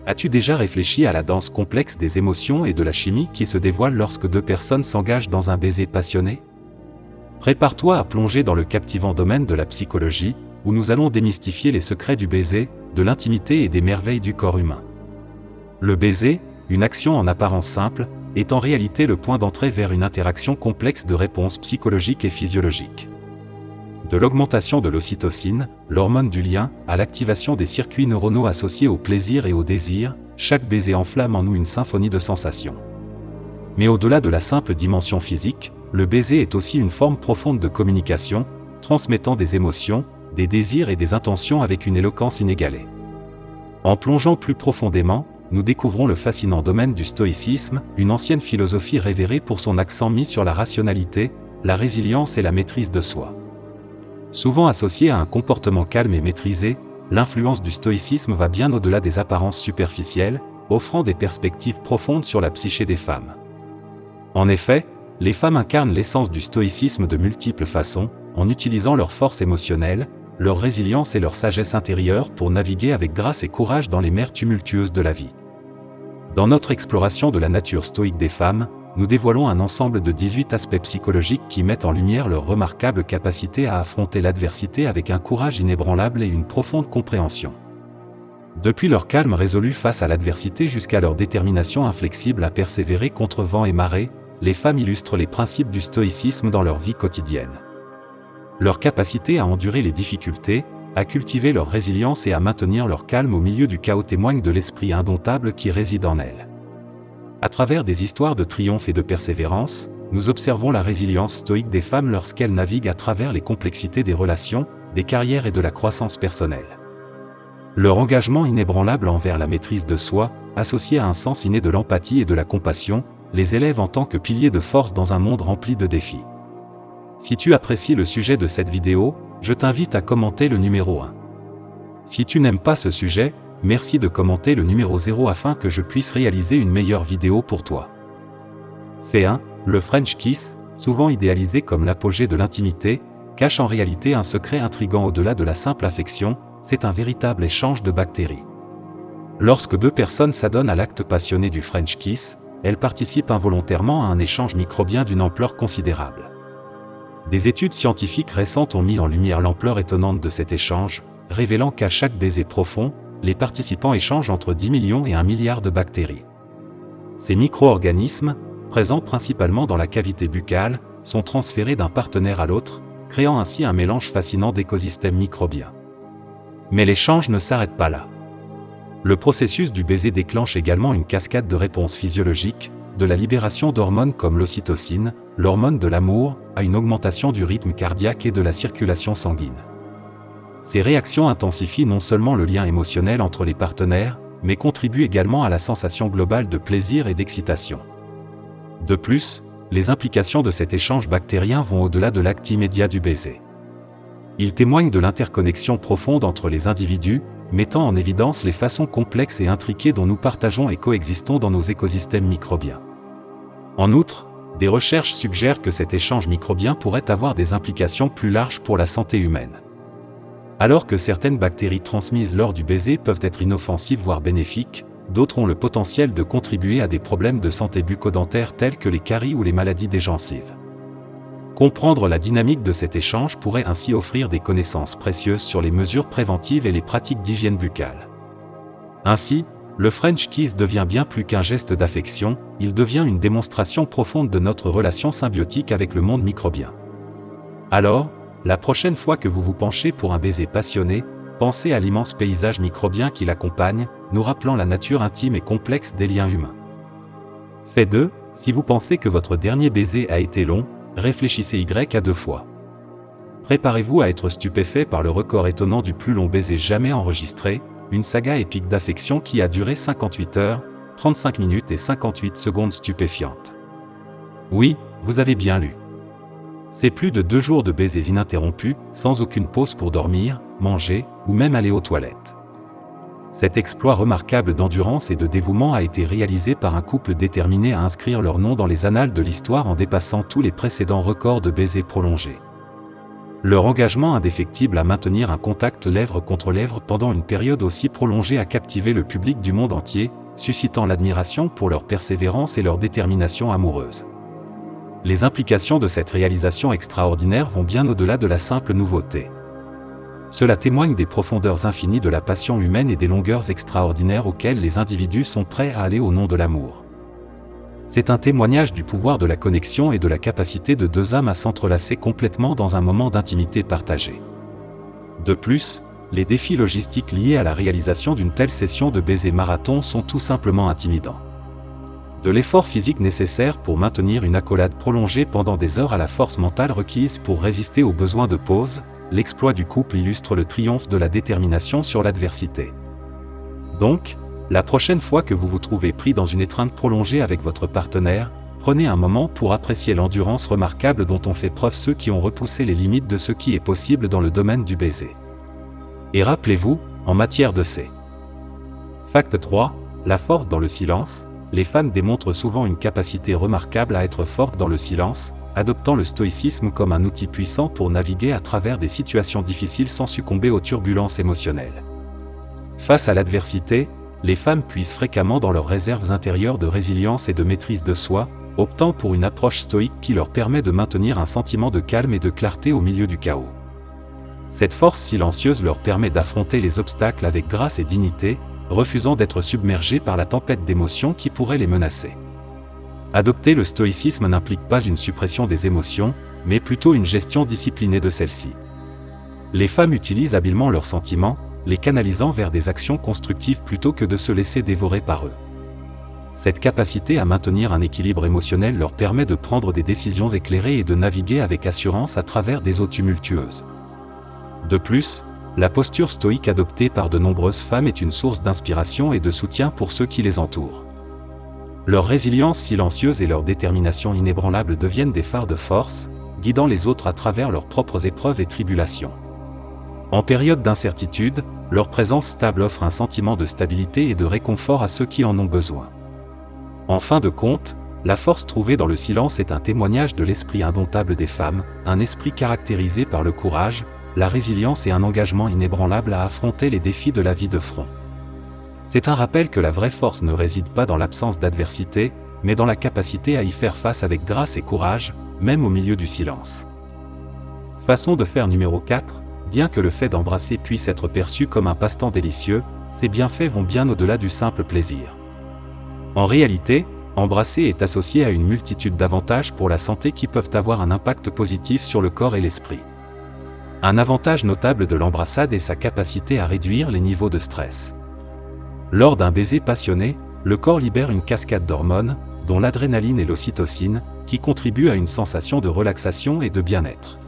As-tu déjà réfléchi à la danse complexe des émotions et de la chimie qui se dévoile lorsque deux personnes s'engagent dans un baiser passionné? Prépare-toi à plonger dans le captivant domaine de la psychologie, où nous allons démystifier les secrets du baiser, de l'intimité et des merveilles du corps humain. Le baiser, une action en apparence simple, est en réalité le point d'entrée vers une interaction complexe de réponses psychologiques et physiologiques. De l'augmentation de l'ocytocine, l'hormone du lien, à l'activation des circuits neuronaux associés au plaisir et au désir, chaque baiser enflamme en nous une symphonie de sensations. Mais au-delà de la simple dimension physique, le baiser est aussi une forme profonde de communication, transmettant des émotions, des désirs et des intentions avec une éloquence inégalée. En plongeant plus profondément, nous découvrons le fascinant domaine du stoïcisme, une ancienne philosophie révérée pour son accent mis sur la rationalité, la résilience et la maîtrise de soi. Souvent associée à un comportement calme et maîtrisé, l'influence du stoïcisme va bien au-delà des apparences superficielles, offrant des perspectives profondes sur la psyché des femmes. En effet, les femmes incarnent l'essence du stoïcisme de multiples façons, en utilisant leur force émotionnelle, leur résilience et leur sagesse intérieure pour naviguer avec grâce et courage dans les mers tumultueuses de la vie. Dans notre exploration de la nature stoïque des femmes, nous dévoilons un ensemble de 18 aspects psychologiques qui mettent en lumière leur remarquable capacité à affronter l'adversité avec un courage inébranlable et une profonde compréhension. Depuis leur calme résolu face à l'adversité jusqu'à leur détermination inflexible à persévérer contre vent et marée, les femmes illustrent les principes du stoïcisme dans leur vie quotidienne. Leur capacité à endurer les difficultés, à cultiver leur résilience et à maintenir leur calme au milieu du chaos témoigne de l'esprit indomptable qui réside en elles. À travers des histoires de triomphe et de persévérance, nous observons la résilience stoïque des femmes lorsqu'elles naviguent à travers les complexités des relations, des carrières et de la croissance personnelle. Leur engagement inébranlable envers la maîtrise de soi, associé à un sens inné de l'empathie et de la compassion, les élève en tant que piliers de force dans un monde rempli de défis. Si tu apprécies le sujet de cette vidéo, je t'invite à commenter le numéro 1. Si tu n'aimes pas ce sujet, merci de commenter le numéro 0 afin que je puisse réaliser une meilleure vidéo pour toi. Fait 1, le French Kiss, souvent idéalisé comme l'apogée de l'intimité, cache en réalité un secret intrigant au-delà de la simple affection, c'est un véritable échange de bactéries. Lorsque deux personnes s'adonnent à l'acte passionné du French Kiss, elles participent involontairement à un échange microbien d'une ampleur considérable. Des études scientifiques récentes ont mis en lumière l'ampleur étonnante de cet échange, révélant qu'à chaque baiser profond, les participants échangent entre 10 millions et 1 milliard de bactéries. Ces micro-organismes, présents principalement dans la cavité buccale, sont transférés d'un partenaire à l'autre, créant ainsi un mélange fascinant d'écosystèmes microbiens. Mais l'échange ne s'arrête pas là. Le processus du baiser déclenche également une cascade de réponses physiologiques, de la libération d'hormones comme l'ocytocine, l'hormone de l'amour, à une augmentation du rythme cardiaque et de la circulation sanguine. Ces réactions intensifient non seulement le lien émotionnel entre les partenaires, mais contribuent également à la sensation globale de plaisir et d'excitation. De plus, les implications de cet échange bactérien vont au-delà de l'acte immédiat du baiser. Ils témoignent de l'interconnexion profonde entre les individus, mettant en évidence les façons complexes et intriquées dont nous partageons et coexistons dans nos écosystèmes microbiens. En outre, des recherches suggèrent que cet échange microbien pourrait avoir des implications plus larges pour la santé humaine. Alors que certaines bactéries transmises lors du baiser peuvent être inoffensives voire bénéfiques, d'autres ont le potentiel de contribuer à des problèmes de santé bucco-dentaire tels que les caries ou les maladies des gencives. Comprendre la dynamique de cet échange pourrait ainsi offrir des connaissances précieuses sur les mesures préventives et les pratiques d'hygiène buccale. Ainsi, le French Kiss devient bien plus qu'un geste d'affection, il devient une démonstration profonde de notre relation symbiotique avec le monde microbien. Alors, la prochaine fois que vous vous penchez pour un baiser passionné, pensez à l'immense paysage microbien qui l'accompagne, nous rappelant la nature intime et complexe des liens humains. Fait 2, si vous pensez que votre dernier baiser a été long, réfléchissez à 2 fois. Préparez-vous à être stupéfait par le record étonnant du plus long baiser jamais enregistré, une saga épique d'affection qui a duré 58 heures, 35 minutes et 58 secondes stupéfiantes. Oui, vous avez bien lu. C'est plus de 2 jours de baisers ininterrompus, sans aucune pause pour dormir, manger, ou même aller aux toilettes. Cet exploit remarquable d'endurance et de dévouement a été réalisé par un couple déterminé à inscrire leur nom dans les annales de l'histoire en dépassant tous les précédents records de baisers prolongés. Leur engagement indéfectible à maintenir un contact lèvre contre lèvre pendant une période aussi prolongée a captivé le public du monde entier, suscitant l'admiration pour leur persévérance et leur détermination amoureuse. Les implications de cette réalisation extraordinaire vont bien au-delà de la simple nouveauté. Cela témoigne des profondeurs infinies de la passion humaine et des longueurs extraordinaires auxquelles les individus sont prêts à aller au nom de l'amour. C'est un témoignage du pouvoir de la connexion et de la capacité de deux âmes à s'entrelacer complètement dans un moment d'intimité partagée. De plus, les défis logistiques liés à la réalisation d'une telle session de baiser marathon sont tout simplement intimidants. De l'effort physique nécessaire pour maintenir une accolade prolongée pendant des heures à la force mentale requise pour résister aux besoins de pause, l'exploit du couple illustre le triomphe de la détermination sur l'adversité. Donc, la prochaine fois que vous vous trouvez pris dans une étreinte prolongée avec votre partenaire, prenez un moment pour apprécier l'endurance remarquable dont ont fait preuve ceux qui ont repoussé les limites de ce qui est possible dans le domaine du baiser. Et rappelez-vous, en matière de Fact 3, la force dans le silence. Les femmes démontrent souvent une capacité remarquable à être fortes dans le silence, adoptant le stoïcisme comme un outil puissant pour naviguer à travers des situations difficiles sans succomber aux turbulences émotionnelles. Face à l'adversité, les femmes puisent fréquemment dans leurs réserves intérieures de résilience et de maîtrise de soi, optant pour une approche stoïque qui leur permet de maintenir un sentiment de calme et de clarté au milieu du chaos. Cette force silencieuse leur permet d'affronter les obstacles avec grâce et dignité, refusant d'être submergés par la tempête d'émotions qui pourrait les menacer. Adopter le stoïcisme n'implique pas une suppression des émotions, mais plutôt une gestion disciplinée de celles-ci. Les femmes utilisent habilement leurs sentiments, les canalisant vers des actions constructives plutôt que de se laisser dévorer par eux. Cette capacité à maintenir un équilibre émotionnel leur permet de prendre des décisions éclairées et de naviguer avec assurance à travers des eaux tumultueuses. De plus, la posture stoïque adoptée par de nombreuses femmes est une source d'inspiration et de soutien pour ceux qui les entourent. Leur résilience silencieuse et leur détermination inébranlable deviennent des phares de force, guidant les autres à travers leurs propres épreuves et tribulations. En période d'incertitude, leur présence stable offre un sentiment de stabilité et de réconfort à ceux qui en ont besoin. En fin de compte, la force trouvée dans le silence est un témoignage de l'esprit indomptable des femmes, un esprit caractérisé par le courage, la résilience et un engagement inébranlable à affronter les défis de la vie de front. C'est un rappel que la vraie force ne réside pas dans l'absence d'adversité, mais dans la capacité à y faire face avec grâce et courage, même au milieu du silence. Façon de faire numéro 4, bien que le fait d'embrasser puisse être perçu comme un passe-temps délicieux, ses bienfaits vont bien au-delà du simple plaisir. En réalité, embrasser est associé à une multitude d'avantages pour la santé qui peuvent avoir un impact positif sur le corps et l'esprit. Un avantage notable de l'embrassade est sa capacité à réduire les niveaux de stress. Lors d'un baiser passionné, le corps libère une cascade d'hormones, dont l'adrénaline et l'ocytocine, qui contribuent à une sensation de relaxation et de bien-être.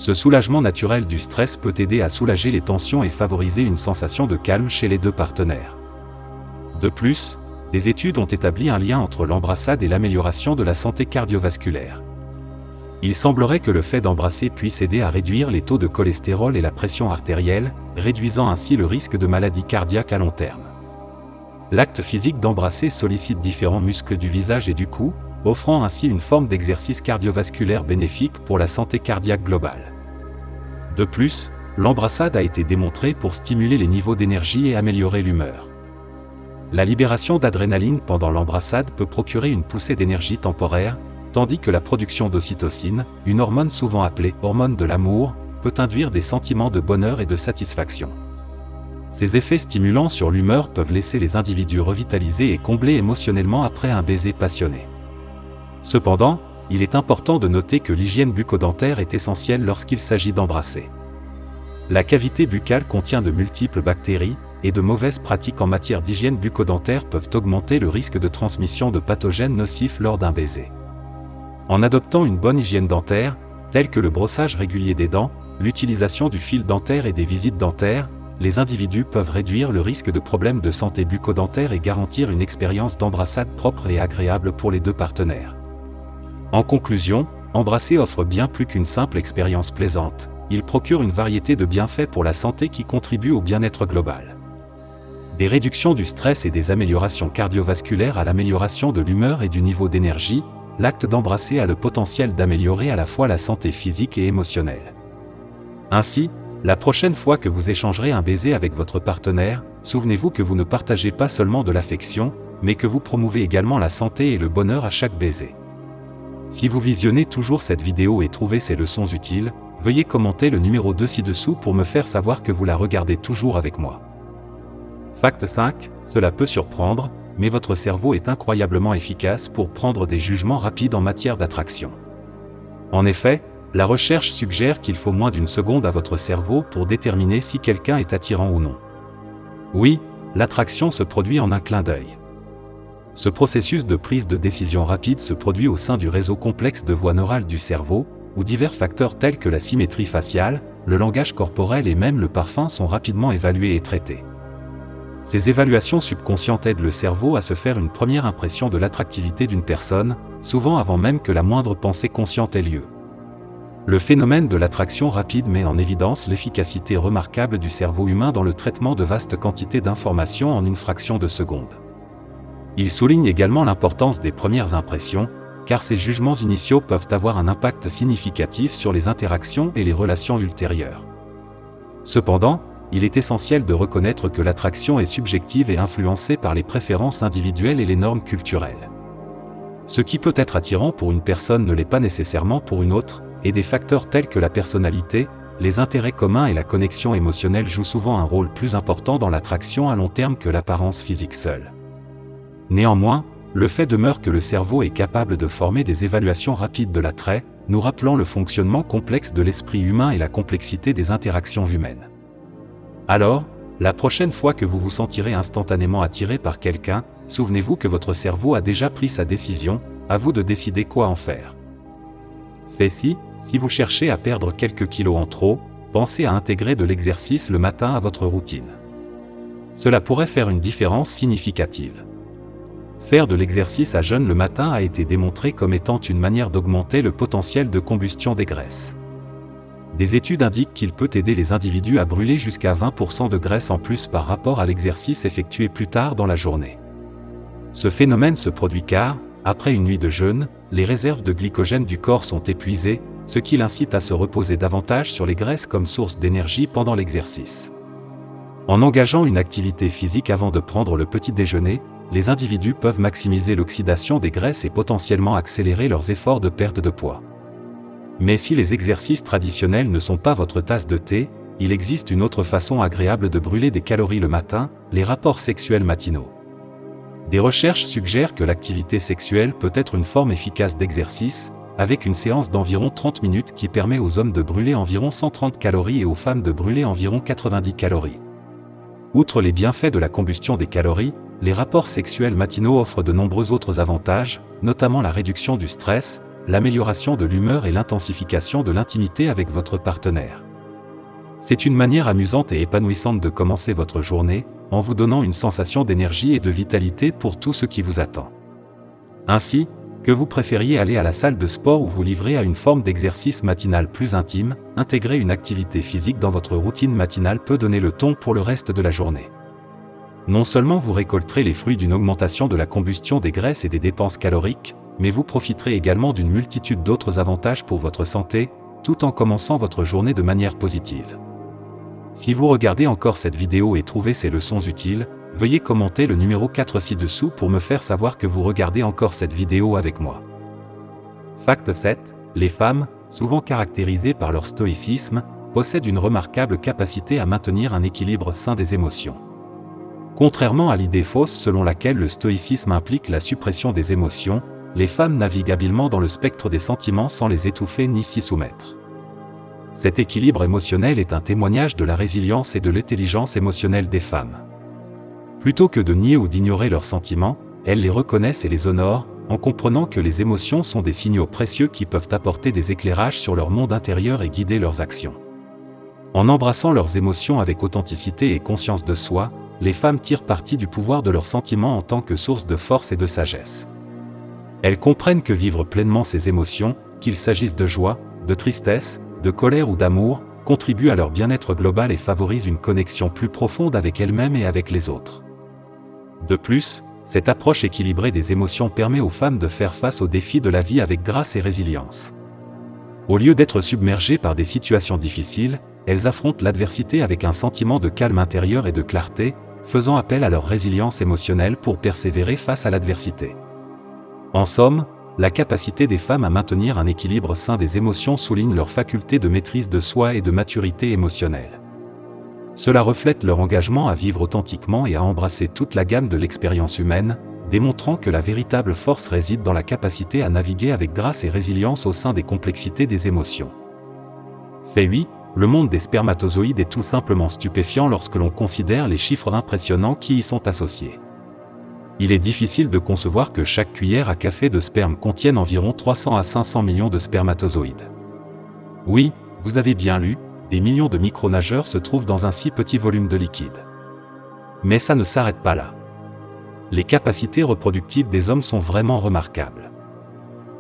Ce soulagement naturel du stress peut aider à soulager les tensions et favoriser une sensation de calme chez les deux partenaires. De plus, des études ont établi un lien entre l'embrassade et l'amélioration de la santé cardiovasculaire. Il semblerait que le fait d'embrasser puisse aider à réduire les taux de cholestérol et la pression artérielle, réduisant ainsi le risque de maladies cardiaques à long terme. L'acte physique d'embrasser sollicite différents muscles du visage et du cou, offrant ainsi une forme d'exercice cardiovasculaire bénéfique pour la santé cardiaque globale. De plus, l'embrassade a été démontrée pour stimuler les niveaux d'énergie et améliorer l'humeur. La libération d'adrénaline pendant l'embrassade peut procurer une poussée d'énergie temporaire, tandis que la production d'ocytocine, une hormone souvent appelée hormone de l'amour, peut induire des sentiments de bonheur et de satisfaction. Ces effets stimulants sur l'humeur peuvent laisser les individus revitalisés et comblés émotionnellement après un baiser passionné. Cependant, il est important de noter que l'hygiène bucco-dentaire est essentielle lorsqu'il s'agit d'embrasser. La cavité buccale contient de multiples bactéries, et de mauvaises pratiques en matière d'hygiène bucco-dentaire peuvent augmenter le risque de transmission de pathogènes nocifs lors d'un baiser. En adoptant une bonne hygiène dentaire, telle que le brossage régulier des dents, l'utilisation du fil dentaire et des visites dentaires, les individus peuvent réduire le risque de problèmes de santé bucco-dentaire et garantir une expérience d'embrassade propre et agréable pour les deux partenaires. En conclusion, embrasser offre bien plus qu'une simple expérience plaisante, il procure une variété de bienfaits pour la santé qui contribuent au bien-être global. Des réductions du stress et des améliorations cardiovasculaires à l'amélioration de l'humeur et du niveau d'énergie, l'acte d'embrasser a le potentiel d'améliorer à la fois la santé physique et émotionnelle. Ainsi, la prochaine fois que vous échangerez un baiser avec votre partenaire, souvenez-vous que vous ne partagez pas seulement de l'affection, mais que vous promouvez également la santé et le bonheur à chaque baiser. Si vous visionnez toujours cette vidéo et trouvez ces leçons utiles, veuillez commenter le numéro 2 ci-dessous pour me faire savoir que vous la regardez toujours avec moi. Fact 5, cela peut surprendre, mais votre cerveau est incroyablement efficace pour prendre des jugements rapides en matière d'attraction. En effet, la recherche suggère qu'il faut moins d'une seconde à votre cerveau pour déterminer si quelqu'un est attirant ou non. Oui, l'attraction se produit en un clin d'œil. Ce processus de prise de décision rapide se produit au sein du réseau complexe de voies neurales du cerveau, où divers facteurs tels que la symétrie faciale, le langage corporel et même le parfum sont rapidement évalués et traités. Ces évaluations subconscientes aident le cerveau à se faire une première impression de l'attractivité d'une personne, souvent avant même que la moindre pensée consciente ait lieu. Le phénomène de l'attraction rapide met en évidence l'efficacité remarquable du cerveau humain dans le traitement de vastes quantités d'informations en une fraction de seconde. Il souligne également l'importance des premières impressions, car ces jugements initiaux peuvent avoir un impact significatif sur les interactions et les relations ultérieures. Cependant, il est essentiel de reconnaître que l'attraction est subjective et influencée par les préférences individuelles et les normes culturelles. Ce qui peut être attirant pour une personne ne l'est pas nécessairement pour une autre, et des facteurs tels que la personnalité, les intérêts communs et la connexion émotionnelle jouent souvent un rôle plus important dans l'attraction à long terme que l'apparence physique seule. Néanmoins, le fait demeure que le cerveau est capable de former des évaluations rapides de l'attrait, nous rappelant le fonctionnement complexe de l'esprit humain et la complexité des interactions humaines. Alors, la prochaine fois que vous vous sentirez instantanément attiré par quelqu'un, souvenez-vous que votre cerveau a déjà pris sa décision, à vous de décider quoi en faire. Si vous cherchez à perdre quelques kilos en trop, pensez à intégrer de l'exercice le matin à votre routine. Cela pourrait faire une différence significative. Faire de l'exercice à jeun le matin a été démontré comme étant une manière d'augmenter le potentiel de combustion des graisses. Des études indiquent qu'il peut aider les individus à brûler jusqu'à 20% de graisse en plus par rapport à l'exercice effectué plus tard dans la journée. Ce phénomène se produit car, après une nuit de jeûne, les réserves de glycogène du corps sont épuisées, ce qui l'incite à se reposer davantage sur les graisses comme source d'énergie pendant l'exercice. En engageant une activité physique avant de prendre le petit déjeuner, les individus peuvent maximiser l'oxydation des graisses et potentiellement accélérer leurs efforts de perte de poids. Mais si les exercices traditionnels ne sont pas votre tasse de thé, il existe une autre façon agréable de brûler des calories le matin, les rapports sexuels matinaux. Des recherches suggèrent que l'activité sexuelle peut être une forme efficace d'exercice, avec une séance d'environ 30 minutes qui permet aux hommes de brûler environ 130 calories et aux femmes de brûler environ 90 calories. Outre les bienfaits de la combustion des calories, les rapports sexuels matinaux offrent de nombreux autres avantages, notamment la réduction du stress, l'amélioration de l'humeur et l'intensification de l'intimité avec votre partenaire. C'est une manière amusante et épanouissante de commencer votre journée, en vous donnant une sensation d'énergie et de vitalité pour tout ce qui vous attend. Ainsi, que vous préfériez aller à la salle de sport ou vous livrer à une forme d'exercice matinal plus intime, intégrer une activité physique dans votre routine matinale peut donner le ton pour le reste de la journée. Non seulement vous récolterez les fruits d'une augmentation de la combustion des graisses et des dépenses caloriques, mais vous profiterez également d'une multitude d'autres avantages pour votre santé, tout en commençant votre journée de manière positive. Si vous regardez encore cette vidéo et trouvez ces leçons utiles, veuillez commenter le numéro 4 ci-dessous pour me faire savoir que vous regardez encore cette vidéo avec moi. Fact 7. Les femmes, souvent caractérisées par leur stoïcisme, possèdent une remarquable capacité à maintenir un équilibre sain des émotions. Contrairement à l'idée fausse selon laquelle le stoïcisme implique la suppression des émotions, les femmes naviguent habilement dans le spectre des sentiments sans les étouffer ni s'y soumettre. Cet équilibre émotionnel est un témoignage de la résilience et de l'intelligence émotionnelle des femmes. Plutôt que de nier ou d'ignorer leurs sentiments, elles les reconnaissent et les honorent, en comprenant que les émotions sont des signaux précieux qui peuvent apporter des éclairages sur leur monde intérieur et guider leurs actions. En embrassant leurs émotions avec authenticité et conscience de soi, les femmes tirent parti du pouvoir de leurs sentiments en tant que source de force et de sagesse. Elles comprennent que vivre pleinement ces émotions, qu'il s'agisse de joie, de tristesse, de colère ou d'amour, contribue à leur bien-être global et favorise une connexion plus profonde avec elles-mêmes et avec les autres. De plus, cette approche équilibrée des émotions permet aux femmes de faire face aux défis de la vie avec grâce et résilience. Au lieu d'être submergées par des situations difficiles, elles affrontent l'adversité avec un sentiment de calme intérieur et de clarté, faisant appel à leur résilience émotionnelle pour persévérer face à l'adversité. En somme, la capacité des femmes à maintenir un équilibre sain des émotions souligne leur faculté de maîtrise de soi et de maturité émotionnelle. Cela reflète leur engagement à vivre authentiquement et à embrasser toute la gamme de l'expérience humaine, démontrant que la véritable force réside dans la capacité à naviguer avec grâce et résilience au sein des complexités des émotions. Fait 8. Le monde des spermatozoïdes est tout simplement stupéfiant lorsque l'on considère les chiffres impressionnants qui y sont associés. Il est difficile de concevoir que chaque cuillère à café de sperme contienne environ 300 à 500 millions de spermatozoïdes. Oui, vous avez bien lu, des millions de micronageurs se trouvent dans un si petit volume de liquide. Mais ça ne s'arrête pas là. Les capacités reproductives des hommes sont vraiment remarquables.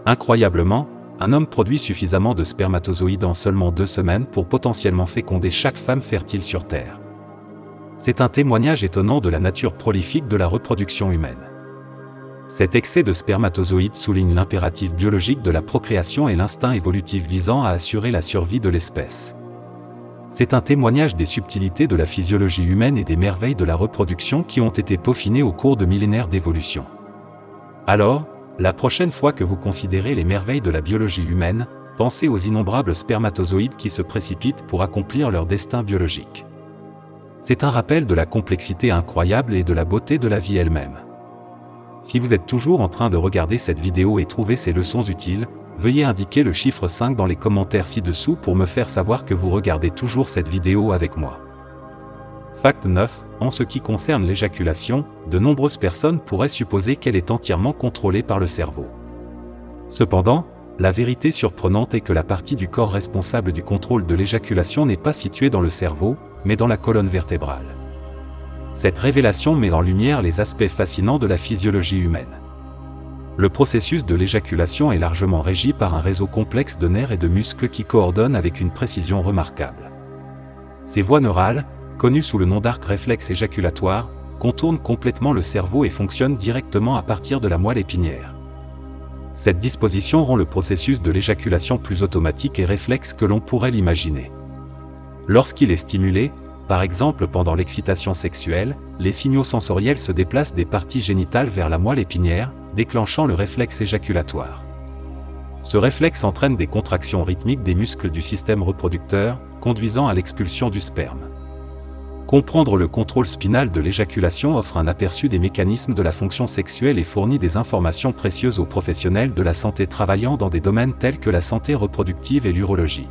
Incroyablement, un homme produit suffisamment de spermatozoïdes en seulement 2 semaines pour potentiellement féconder chaque femme fertile sur Terre. C'est un témoignage étonnant de la nature prolifique de la reproduction humaine. Cet excès de spermatozoïdes souligne l'impératif biologique de la procréation et l'instinct évolutif visant à assurer la survie de l'espèce. C'est un témoignage des subtilités de la physiologie humaine et des merveilles de la reproduction qui ont été peaufinées au cours de millénaires d'évolution. Alors, la prochaine fois que vous considérez les merveilles de la biologie humaine, pensez aux innombrables spermatozoïdes qui se précipitent pour accomplir leur destin biologique. C'est un rappel de la complexité incroyable et de la beauté de la vie elle-même. Si vous êtes toujours en train de regarder cette vidéo et trouver ces leçons utiles, veuillez indiquer le chiffre 5 dans les commentaires ci-dessous pour me faire savoir que vous regardez toujours cette vidéo avec moi. Fact 9. En ce qui concerne l'éjaculation, de nombreuses personnes pourraient supposer qu'elle est entièrement contrôlée par le cerveau. Cependant, la vérité surprenante est que la partie du corps responsable du contrôle de l'éjaculation n'est pas située dans le cerveau, mais dans la colonne vertébrale. Cette révélation met en lumière les aspects fascinants de la physiologie humaine. Le processus de l'éjaculation est largement régi par un réseau complexe de nerfs et de muscles qui coordonnent avec une précision remarquable. Ces voies neurales, connues sous le nom d'arc réflexe éjaculatoire, contournent complètement le cerveau et fonctionnent directement à partir de la moelle épinière. Cette disposition rend le processus de l'éjaculation plus automatique et réflexe que l'on pourrait l'imaginer. Lorsqu'il est stimulé, par exemple pendant l'excitation sexuelle, les signaux sensoriels se déplacent des parties génitales vers la moelle épinière, déclenchant le réflexe éjaculatoire. Ce réflexe entraîne des contractions rythmiques des muscles du système reproducteur, conduisant à l'expulsion du sperme. Comprendre le contrôle spinal de l'éjaculation offre un aperçu des mécanismes de la fonction sexuelle et fournit des informations précieuses aux professionnels de la santé travaillant dans des domaines tels que la santé reproductive et l'urologie.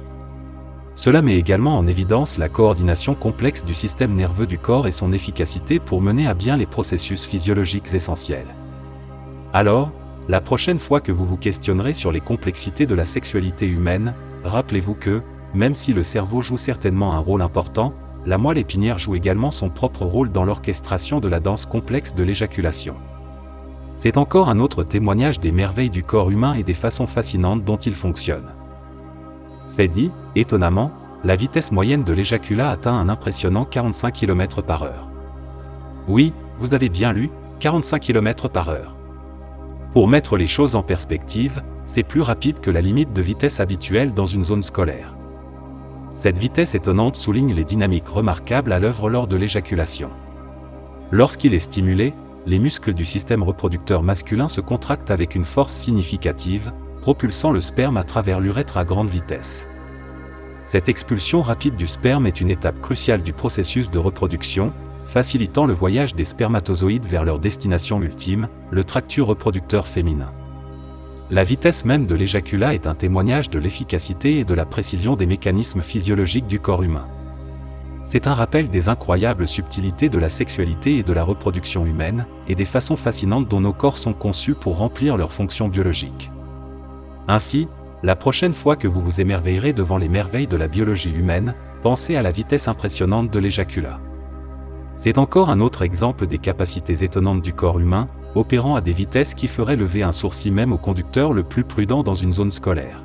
Cela met également en évidence la coordination complexe du système nerveux du corps et son efficacité pour mener à bien les processus physiologiques essentiels. Alors, la prochaine fois que vous vous questionnerez sur les complexités de la sexualité humaine, rappelez-vous que, même si le cerveau joue certainement un rôle important, la moelle épinière joue également son propre rôle dans l'orchestration de la danse complexe de l'éjaculation. C'est encore un autre témoignage des merveilles du corps humain et des façons fascinantes dont il fonctionne. Fait dit, étonnamment, la vitesse moyenne de l'éjaculat atteint un impressionnant 45 km/h. Oui, vous avez bien lu, 45 km/h. Pour mettre les choses en perspective, c'est plus rapide que la limite de vitesse habituelle dans une zone scolaire. Cette vitesse étonnante souligne les dynamiques remarquables à l'œuvre lors de l'éjaculation. Lorsqu'il est stimulé, les muscles du système reproducteur masculin se contractent avec une force significative, propulsant le sperme à travers l'urètre à grande vitesse. Cette expulsion rapide du sperme est une étape cruciale du processus de reproduction, facilitant le voyage des spermatozoïdes vers leur destination ultime, le tractus reproducteur féminin. La vitesse même de l'éjaculat est un témoignage de l'efficacité et de la précision des mécanismes physiologiques du corps humain. C'est un rappel des incroyables subtilités de la sexualité et de la reproduction humaine, et des façons fascinantes dont nos corps sont conçus pour remplir leurs fonctions biologiques. Ainsi, la prochaine fois que vous vous émerveillerez devant les merveilles de la biologie humaine, pensez à la vitesse impressionnante de l'éjaculat. C'est encore un autre exemple des capacités étonnantes du corps humain, opérant à des vitesses qui feraient lever un sourcil même au conducteur le plus prudent dans une zone scolaire.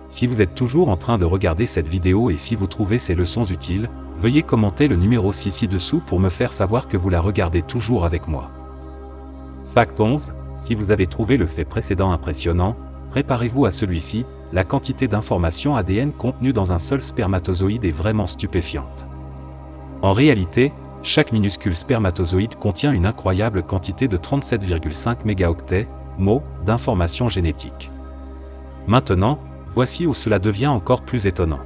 Si vous êtes toujours en train de regarder cette vidéo et si vous trouvez ces leçons utiles, veuillez commenter le numéro 6 ci-dessous pour me faire savoir que vous la regardez toujours avec moi. Fact 11. Si vous avez trouvé le fait précédent impressionnant, préparez-vous à celui-ci, la quantité d'informations ADN contenue dans un seul spermatozoïde est vraiment stupéfiante. En réalité, chaque minuscule spermatozoïde contient une incroyable quantité de 37,5 mégaoctets, mots, d'informations génétiques. Maintenant, voici où cela devient encore plus étonnant.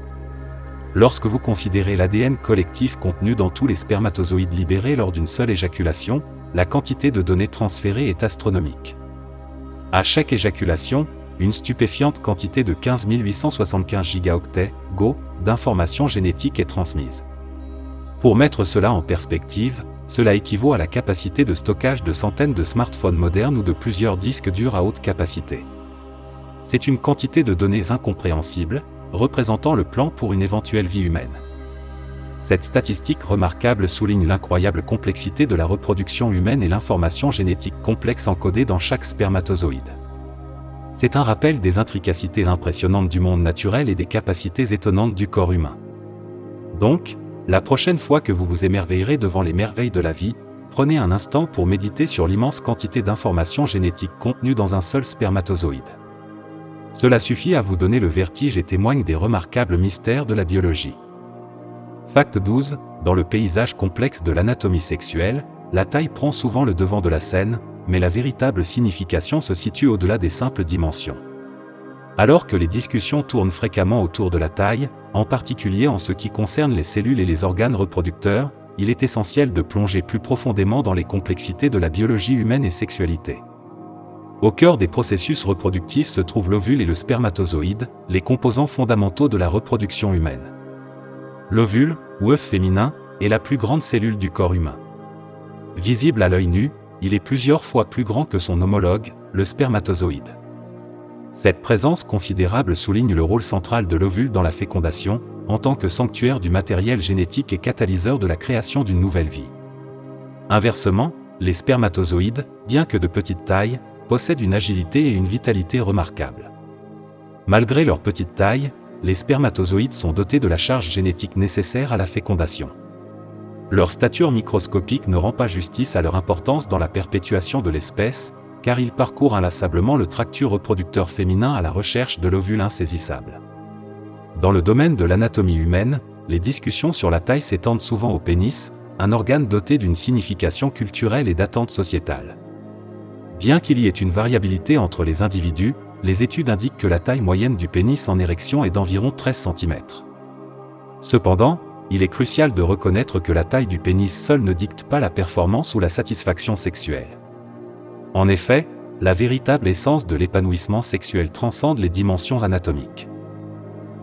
Lorsque vous considérez l'ADN collectif contenu dans tous les spermatozoïdes libérés lors d'une seule éjaculation, la quantité de données transférées est astronomique. À chaque éjaculation, une stupéfiante quantité de 15 875 gigaoctets, GO, d'informations génétiques est transmise. Pour mettre cela en perspective, cela équivaut à la capacité de stockage de centaines de smartphones modernes ou de plusieurs disques durs à haute capacité. C'est une quantité de données incompréhensible, représentant le plan pour une éventuelle vie humaine. Cette statistique remarquable souligne l'incroyable complexité de la reproduction humaine et l'information génétique complexe encodée dans chaque spermatozoïde. C'est un rappel des intricacités impressionnantes du monde naturel et des capacités étonnantes du corps humain. Donc, la prochaine fois que vous vous émerveillerez devant les merveilles de la vie, prenez un instant pour méditer sur l'immense quantité d'informations génétiques contenues dans un seul spermatozoïde. Cela suffit à vous donner le vertige et témoigne des remarquables mystères de la biologie. Fact 12. Dans le paysage complexe de l'anatomie sexuelle, la taille prend souvent le devant de la scène, mais la véritable signification se situe au-delà des simples dimensions. Alors que les discussions tournent fréquemment autour de la taille, en particulier en ce qui concerne les cellules et les organes reproducteurs, il est essentiel de plonger plus profondément dans les complexités de la biologie humaine et sexualité. Au cœur des processus reproductifs se trouvent l'ovule et le spermatozoïde, les composants fondamentaux de la reproduction humaine. L'ovule, ou œuf féminin, est la plus grande cellule du corps humain. Visible à l'œil nu, il est plusieurs fois plus grand que son homologue, le spermatozoïde. Cette présence considérable souligne le rôle central de l'ovule dans la fécondation, en tant que sanctuaire du matériel génétique et catalyseur de la création d'une nouvelle vie. Inversement, les spermatozoïdes, bien que de petite taille, possèdent une agilité et une vitalité remarquables. Malgré leur petite taille, les spermatozoïdes sont dotés de la charge génétique nécessaire à la fécondation. Leur stature microscopique ne rend pas justice à leur importance dans la perpétuation de l'espèce, car ils parcourent inlassablement le tractus reproducteur féminin à la recherche de l'ovule insaisissable. Dans le domaine de l'anatomie humaine, les discussions sur la taille s'étendent souvent au pénis, un organe doté d'une signification culturelle et d'attente sociétale. Bien qu'il y ait une variabilité entre les individus, les études indiquent que la taille moyenne du pénis en érection est d'environ 13 cm. Cependant, il est crucial de reconnaître que la taille du pénis seule ne dicte pas la performance ou la satisfaction sexuelle. En effet, la véritable essence de l'épanouissement sexuel transcende les dimensions anatomiques.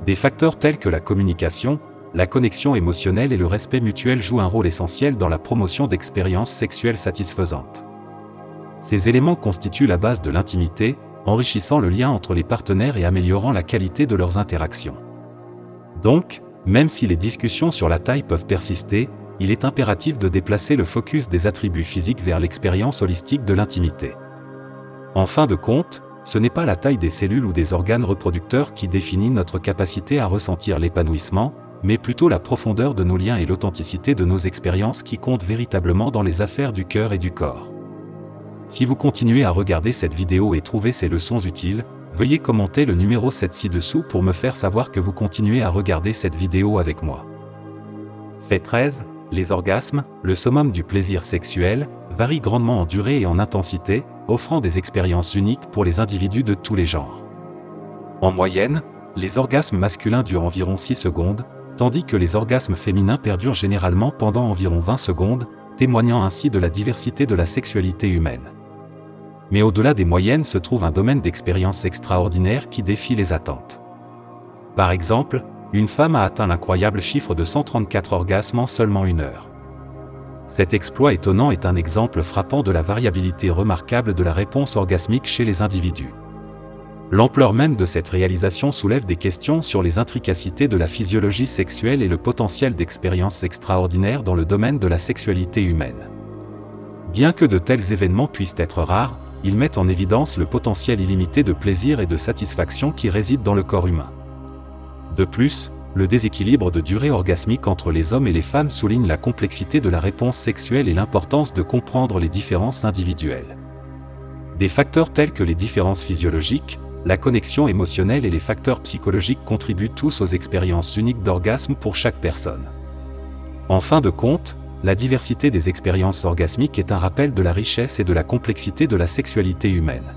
Des facteurs tels que la communication, la connexion émotionnelle et le respect mutuel jouent un rôle essentiel dans la promotion d'expériences sexuelles satisfaisantes. Ces éléments constituent la base de l'intimité, enrichissant le lien entre les partenaires et améliorant la qualité de leurs interactions. Donc, même si les discussions sur la taille peuvent persister, il est impératif de déplacer le focus des attributs physiques vers l'expérience holistique de l'intimité. En fin de compte, ce n'est pas la taille des cellules ou des organes reproducteurs qui définit notre capacité à ressentir l'épanouissement, mais plutôt la profondeur de nos liens et l'authenticité de nos expériences qui comptent véritablement dans les affaires du cœur et du corps. Si vous continuez à regarder cette vidéo et trouvez ces leçons utiles, veuillez commenter le numéro 7 ci-dessous pour me faire savoir que vous continuez à regarder cette vidéo avec moi. Fait 13. Les orgasmes, le summum du plaisir sexuel, varient grandement en durée et en intensité, offrant des expériences uniques pour les individus de tous les genres. En moyenne, les orgasmes masculins durent environ 6 secondes, tandis que les orgasmes féminins perdurent généralement pendant environ 20 secondes, témoignant ainsi de la diversité de la sexualité humaine. Mais au-delà des moyennes se trouve un domaine d'expérience extraordinaire qui défie les attentes. Par exemple, une femme a atteint l'incroyable chiffre de 134 orgasmes en seulement 1 heure. Cet exploit étonnant est un exemple frappant de la variabilité remarquable de la réponse orgasmique chez les individus. L'ampleur même de cette réalisation soulève des questions sur les intricacités de la physiologie sexuelle et le potentiel d'expériences extraordinaires dans le domaine de la sexualité humaine. Bien que de tels événements puissent être rares, ils mettent en évidence le potentiel illimité de plaisir et de satisfaction qui réside dans le corps humain. De plus, le déséquilibre de durée orgasmique entre les hommes et les femmes souligne la complexité de la réponse sexuelle et l'importance de comprendre les différences individuelles. Des facteurs tels que les différences physiologiques, la connexion émotionnelle et les facteurs psychologiques contribuent tous aux expériences uniques d'orgasme pour chaque personne. En fin de compte, la diversité des expériences orgasmiques est un rappel de la richesse et de la complexité de la sexualité humaine.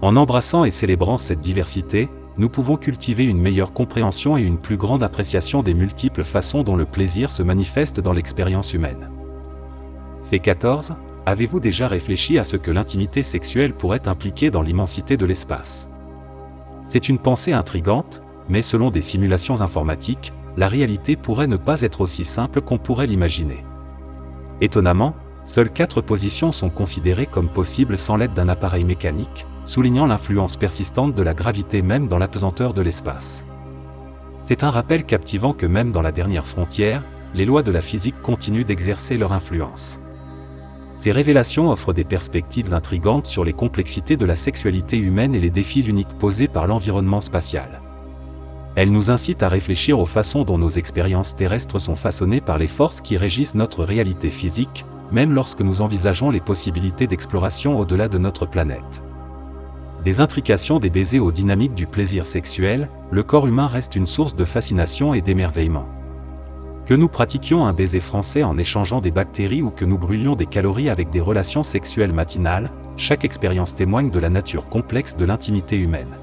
En embrassant et célébrant cette diversité, nous pouvons cultiver une meilleure compréhension et une plus grande appréciation des multiples façons dont le plaisir se manifeste dans l'expérience humaine. Fait 14. Avez-vous déjà réfléchi à ce que l'intimité sexuelle pourrait impliquer dans l'immensité de l'espace? C'est une pensée intrigante, mais selon des simulations informatiques, la réalité pourrait ne pas être aussi simple qu'on pourrait l'imaginer. Étonnamment, seules 4 positions sont considérées comme possibles sans l'aide d'un appareil mécanique, soulignant l'influence persistante de la gravité même dans l'apesanteur de l'espace. C'est un rappel captivant que même dans la dernière frontière, les lois de la physique continuent d'exercer leur influence. Ces révélations offrent des perspectives intrigantes sur les complexités de la sexualité humaine et les défis uniques posés par l'environnement spatial. Elles nous incitent à réfléchir aux façons dont nos expériences terrestres sont façonnées par les forces qui régissent notre réalité physique, même lorsque nous envisageons les possibilités d'exploration au-delà de notre planète. Des intrications des baisers aux dynamiques du plaisir sexuel, le corps humain reste une source de fascination et d'émerveillement. Que nous pratiquions un baiser français en échangeant des bactéries ou que nous brûlions des calories avec des relations sexuelles matinales, chaque expérience témoigne de la nature complexe de l'intimité humaine.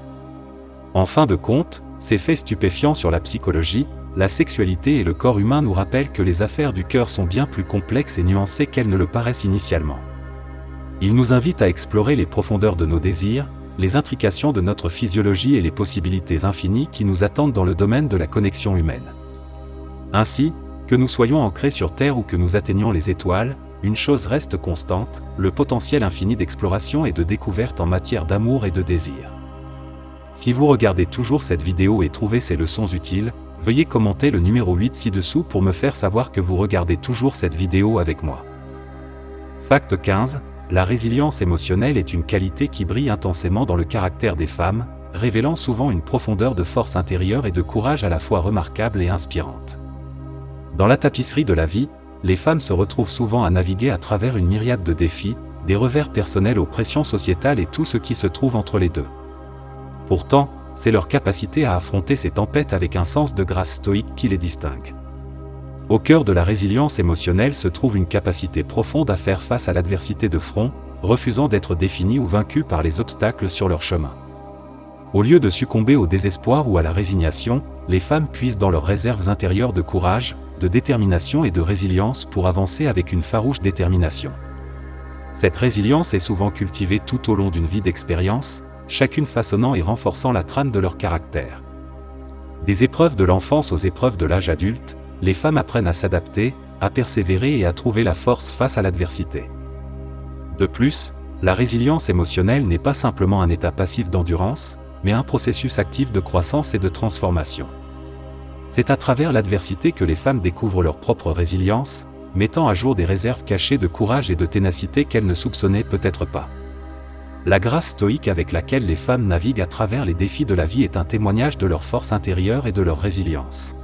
En fin de compte, ces faits stupéfiants sur la psychologie, la sexualité et le corps humain nous rappellent que les affaires du cœur sont bien plus complexes et nuancées qu'elles ne le paraissent initialement. Ils nous invitent à explorer les profondeurs de nos désirs, les intrications de notre physiologie et les possibilités infinies qui nous attendent dans le domaine de la connexion humaine. Ainsi, que nous soyons ancrés sur Terre ou que nous atteignions les étoiles, une chose reste constante, le potentiel infini d'exploration et de découverte en matière d'amour et de désir. Si vous regardez toujours cette vidéo et trouvez ces leçons utiles, veuillez commenter le numéro 8 ci-dessous pour me faire savoir que vous regardez toujours cette vidéo avec moi. Fact 15. La résilience émotionnelle est une qualité qui brille intensément dans le caractère des femmes, révélant souvent une profondeur de force intérieure et de courage à la fois remarquable et inspirante. Dans la tapisserie de la vie, les femmes se retrouvent souvent à naviguer à travers une myriade de défis, des revers personnels aux pressions sociétales et tout ce qui se trouve entre les deux. Pourtant, c'est leur capacité à affronter ces tempêtes avec un sens de grâce stoïque qui les distingue. Au cœur de la résilience émotionnelle se trouve une capacité profonde à faire face à l'adversité de front, refusant d'être définie ou vaincue par les obstacles sur leur chemin. Au lieu de succomber au désespoir ou à la résignation, les femmes puisent dans leurs réserves intérieures de courage, de détermination et de résilience pour avancer avec une farouche détermination. Cette résilience est souvent cultivée tout au long d'une vie d'expérience, chacune façonnant et renforçant la trame de leur caractère. Des épreuves de l'enfance aux épreuves de l'âge adulte, les femmes apprennent à s'adapter, à persévérer et à trouver la force face à l'adversité. De plus, la résilience émotionnelle n'est pas simplement un état passif d'endurance, mais un processus actif de croissance et de transformation. C'est à travers l'adversité que les femmes découvrent leur propre résilience, mettant à jour des réserves cachées de courage et de ténacité qu'elles ne soupçonnaient peut-être pas. La grâce stoïque avec laquelle les femmes naviguent à travers les défis de la vie est un témoignage de leur force intérieure et de leur résilience.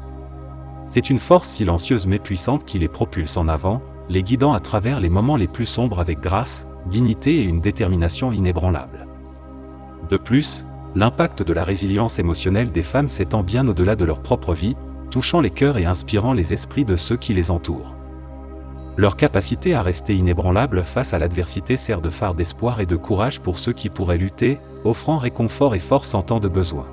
C'est une force silencieuse mais puissante qui les propulse en avant, les guidant à travers les moments les plus sombres avec grâce, dignité et une détermination inébranlable. De plus, l'impact de la résilience émotionnelle des femmes s'étend bien au-delà de leur propre vie, touchant les cœurs et inspirant les esprits de ceux qui les entourent. Leur capacité à rester inébranlable face à l'adversité sert de phare d'espoir et de courage pour ceux qui pourraient lutter, offrant réconfort et force en temps de besoin.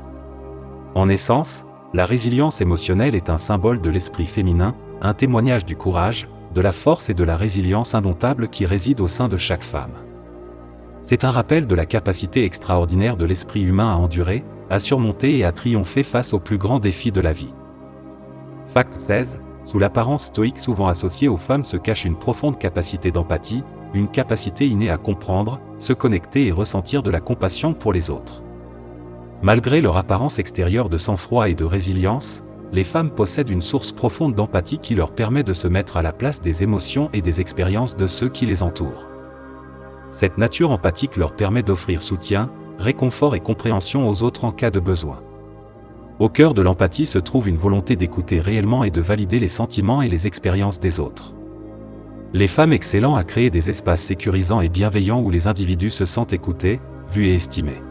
En essence, la résilience émotionnelle est un symbole de l'esprit féminin, un témoignage du courage, de la force et de la résilience indomptable qui réside au sein de chaque femme. C'est un rappel de la capacité extraordinaire de l'esprit humain à endurer, à surmonter et à triompher face aux plus grands défis de la vie. Fact 16. Sous l'apparence stoïque souvent associée aux femmes se cache une profonde capacité d'empathie, une capacité innée à comprendre, se connecter et ressentir de la compassion pour les autres. Malgré leur apparence extérieure de sang-froid et de résilience, les femmes possèdent une source profonde d'empathie qui leur permet de se mettre à la place des émotions et des expériences de ceux qui les entourent. Cette nature empathique leur permet d'offrir soutien, réconfort et compréhension aux autres en cas de besoin. Au cœur de l'empathie se trouve une volonté d'écouter réellement et de valider les sentiments et les expériences des autres. Les femmes excellent à créer des espaces sécurisants et bienveillants où les individus se sentent écoutés, vus et estimés.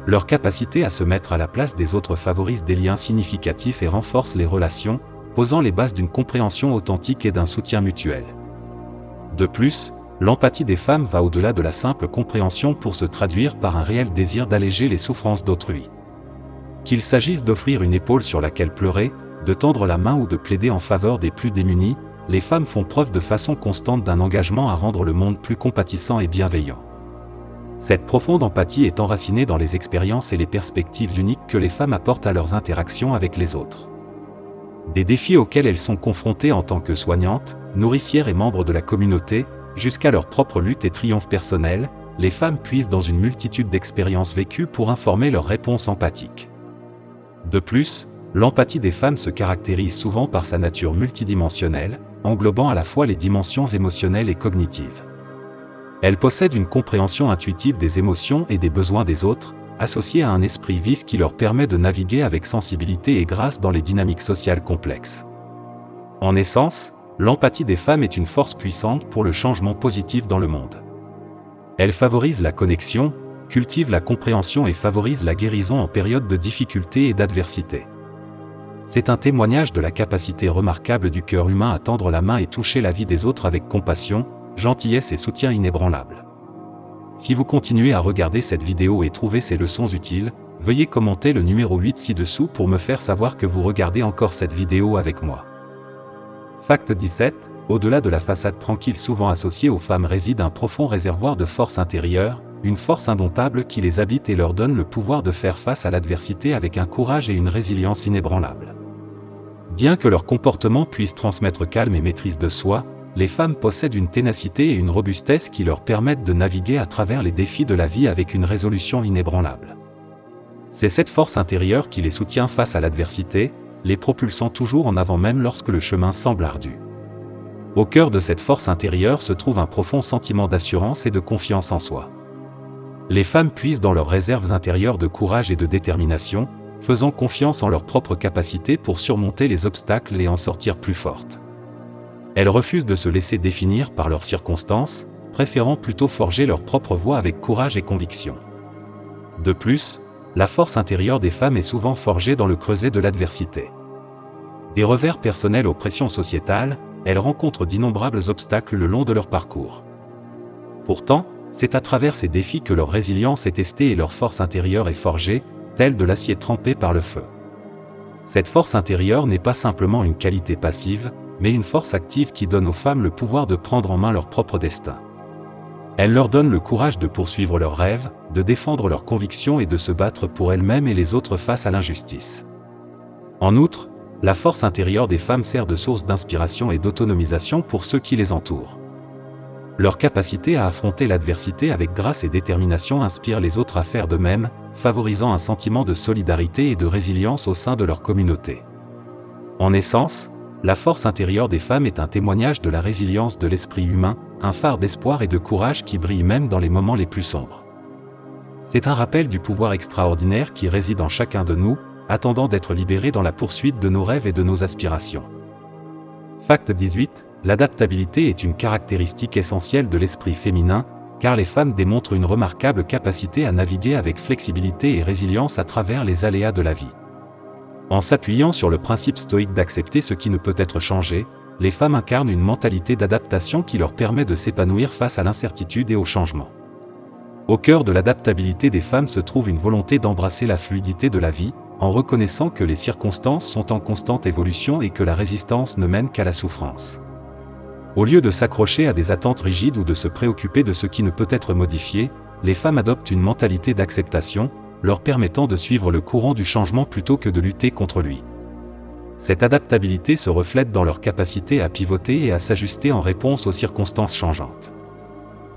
Leur capacité à se mettre à la place des autres favorise des liens significatifs et renforce les relations, posant les bases d'une compréhension authentique et d'un soutien mutuel. De plus, l'empathie des femmes va au-delà de la simple compréhension pour se traduire par un réel désir d'alléger les souffrances d'autrui. Qu'il s'agisse d'offrir une épaule sur laquelle pleurer, de tendre la main ou de plaider en faveur des plus démunis, les femmes font preuve de façon constante d'un engagement à rendre le monde plus compatissant et bienveillant. Cette profonde empathie est enracinée dans les expériences et les perspectives uniques que les femmes apportent à leurs interactions avec les autres. Des défis auxquels elles sont confrontées en tant que soignantes, nourricières et membres de la communauté, jusqu'à leur propre lutte et triomphe personnel, les femmes puisent dans une multitude d'expériences vécues pour informer leurs réponses empathiques. De plus, l'empathie des femmes se caractérise souvent par sa nature multidimensionnelle, englobant à la fois les dimensions émotionnelles et cognitives. Elles possèdent une compréhension intuitive des émotions et des besoins des autres, associée à un esprit vif qui leur permet de naviguer avec sensibilité et grâce dans les dynamiques sociales complexes. En essence, l'empathie des femmes est une force puissante pour le changement positif dans le monde. Elle favorise la connexion, cultive la compréhension et favorise la guérison en période de difficulté et d'adversité. C'est un témoignage de la capacité remarquable du cœur humain à tendre la main et toucher la vie des autres avec compassion, gentillesse et soutien inébranlable. Si vous continuez à regarder cette vidéo et trouvez ces leçons utiles, veuillez commenter le numéro 8 ci-dessous pour me faire savoir que vous regardez encore cette vidéo avec moi. Fact 17. Au-delà de la façade tranquille souvent associée aux femmes réside un profond réservoir de force intérieure, une force indomptable qui les habite et leur donne le pouvoir de faire face à l'adversité avec un courage et une résilience inébranlables. Bien que leur comportement puisse transmettre calme et maîtrise de soi, les femmes possèdent une ténacité et une robustesse qui leur permettent de naviguer à travers les défis de la vie avec une résolution inébranlable. C'est cette force intérieure qui les soutient face à l'adversité, les propulsant toujours en avant même lorsque le chemin semble ardu. Au cœur de cette force intérieure se trouve un profond sentiment d'assurance et de confiance en soi. Les femmes puisent dans leurs réserves intérieures de courage et de détermination, faisant confiance en leurs propres capacités pour surmonter les obstacles et en sortir plus fortes. Elles refusent de se laisser définir par leurs circonstances, préférant plutôt forger leur propre voie avec courage et conviction. De plus, la force intérieure des femmes est souvent forgée dans le creuset de l'adversité. Des revers personnels aux pressions sociétales, elles rencontrent d'innombrables obstacles le long de leur parcours. Pourtant, c'est à travers ces défis que leur résilience est testée et leur force intérieure est forgée, telle de l'acier trempé par le feu. Cette force intérieure n'est pas simplement une qualité passive, mais une force active qui donne aux femmes le pouvoir de prendre en main leur propre destin. Elle leur donne le courage de poursuivre leurs rêves, de défendre leurs convictions et de se battre pour elles-mêmes et les autres face à l'injustice. En outre, la force intérieure des femmes sert de source d'inspiration et d'autonomisation pour ceux qui les entourent. Leur capacité à affronter l'adversité avec grâce et détermination inspire les autres à faire de même, favorisant un sentiment de solidarité et de résilience au sein de leur communauté. En essence, la force intérieure des femmes est un témoignage de la résilience de l'esprit humain, un phare d'espoir et de courage qui brille même dans les moments les plus sombres. C'est un rappel du pouvoir extraordinaire qui réside en chacun de nous, attendant d'être libéré dans la poursuite de nos rêves et de nos aspirations. Fact 18. L'adaptabilité est une caractéristique essentielle de l'esprit féminin, car les femmes démontrent une remarquable capacité à naviguer avec flexibilité et résilience à travers les aléas de la vie. En s'appuyant sur le principe stoïque d'accepter ce qui ne peut être changé, les femmes incarnent une mentalité d'adaptation qui leur permet de s'épanouir face à l'incertitude et au changement. Au cœur de l'adaptabilité des femmes se trouve une volonté d'embrasser la fluidité de la vie, en reconnaissant que les circonstances sont en constante évolution et que la résistance ne mène qu'à la souffrance. Au lieu de s'accrocher à des attentes rigides ou de se préoccuper de ce qui ne peut être modifié, les femmes adoptent une mentalité d'acceptation, leur permettant de suivre le courant du changement plutôt que de lutter contre lui. Cette adaptabilité se reflète dans leur capacité à pivoter et à s'ajuster en réponse aux circonstances changeantes.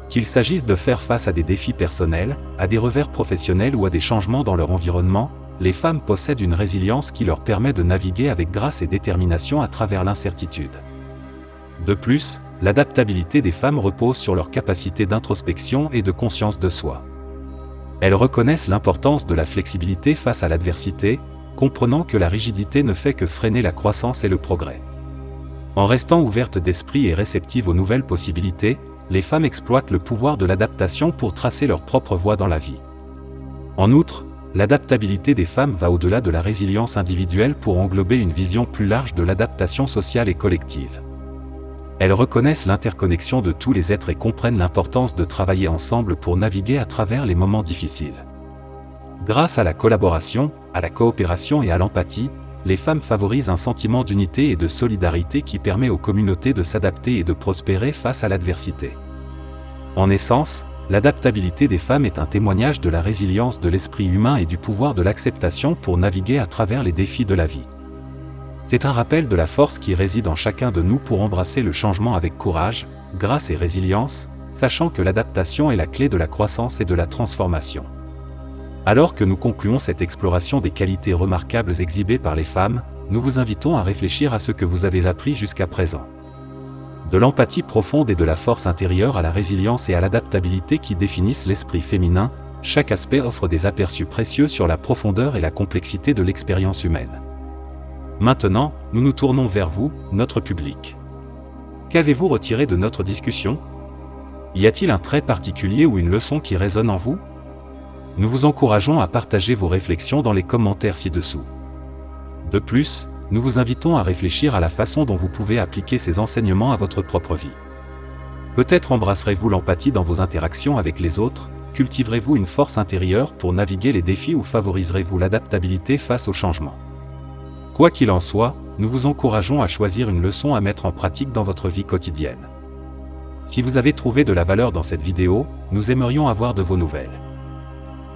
Qu'il s'agisse de faire face à des défis personnels, à des revers professionnels ou à des changements dans leur environnement, les femmes possèdent une résilience qui leur permet de naviguer avec grâce et détermination à travers l'incertitude. De plus, l'adaptabilité des femmes repose sur leur capacité d'introspection et de conscience de soi. Elles reconnaissent l'importance de la flexibilité face à l'adversité, comprenant que la rigidité ne fait que freiner la croissance et le progrès. En restant ouvertes d'esprit et réceptives aux nouvelles possibilités, les femmes exploitent le pouvoir de l'adaptation pour tracer leur propre voie dans la vie. En outre, l'adaptabilité des femmes va au-delà de la résilience individuelle pour englober une vision plus large de l'adaptation sociale et collective. Elles reconnaissent l'interconnexion de tous les êtres et comprennent l'importance de travailler ensemble pour naviguer à travers les moments difficiles. Grâce à la collaboration, à la coopération et à l'empathie, les femmes favorisent un sentiment d'unité et de solidarité qui permet aux communautés de s'adapter et de prospérer face à l'adversité. En essence, l'adaptabilité des femmes est un témoignage de la résilience de l'esprit humain et du pouvoir de l'acceptation pour naviguer à travers les défis de la vie. C'est un rappel de la force qui réside en chacun de nous pour embrasser le changement avec courage, grâce et résilience, sachant que l'adaptation est la clé de la croissance et de la transformation. Alors que nous concluons cette exploration des qualités remarquables exhibées par les femmes, nous vous invitons à réfléchir à ce que vous avez appris jusqu'à présent. De l'empathie profonde et de la force intérieure à la résilience et à l'adaptabilité qui définissent l'esprit féminin, chaque aspect offre des aperçus précieux sur la profondeur et la complexité de l'expérience humaine. Maintenant, nous nous tournons vers vous, notre public. Qu'avez-vous retiré de notre discussion? Y a-t-il un trait particulier ou une leçon qui résonne en vous? Nous vous encourageons à partager vos réflexions dans les commentaires ci-dessous. De plus, nous vous invitons à réfléchir à la façon dont vous pouvez appliquer ces enseignements à votre propre vie. Peut-être embrasserez-vous l'empathie dans vos interactions avec les autres, cultiverez-vous une force intérieure pour naviguer les défis ou favoriserez-vous l'adaptabilité face au changement. Quoi qu'il en soit, nous vous encourageons à choisir une leçon à mettre en pratique dans votre vie quotidienne. Si vous avez trouvé de la valeur dans cette vidéo, nous aimerions avoir de vos nouvelles.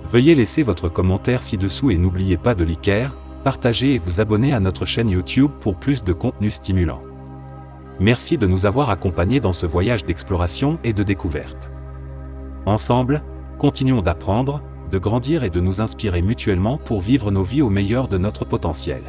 Veuillez laisser votre commentaire ci-dessous et n'oubliez pas de liker, partager et vous abonner à notre chaîne YouTube pour plus de contenu stimulant. Merci de nous avoir accompagnés dans ce voyage d'exploration et de découverte. Ensemble, continuons d'apprendre, de grandir et de nous inspirer mutuellement pour vivre nos vies au meilleur de notre potentiel.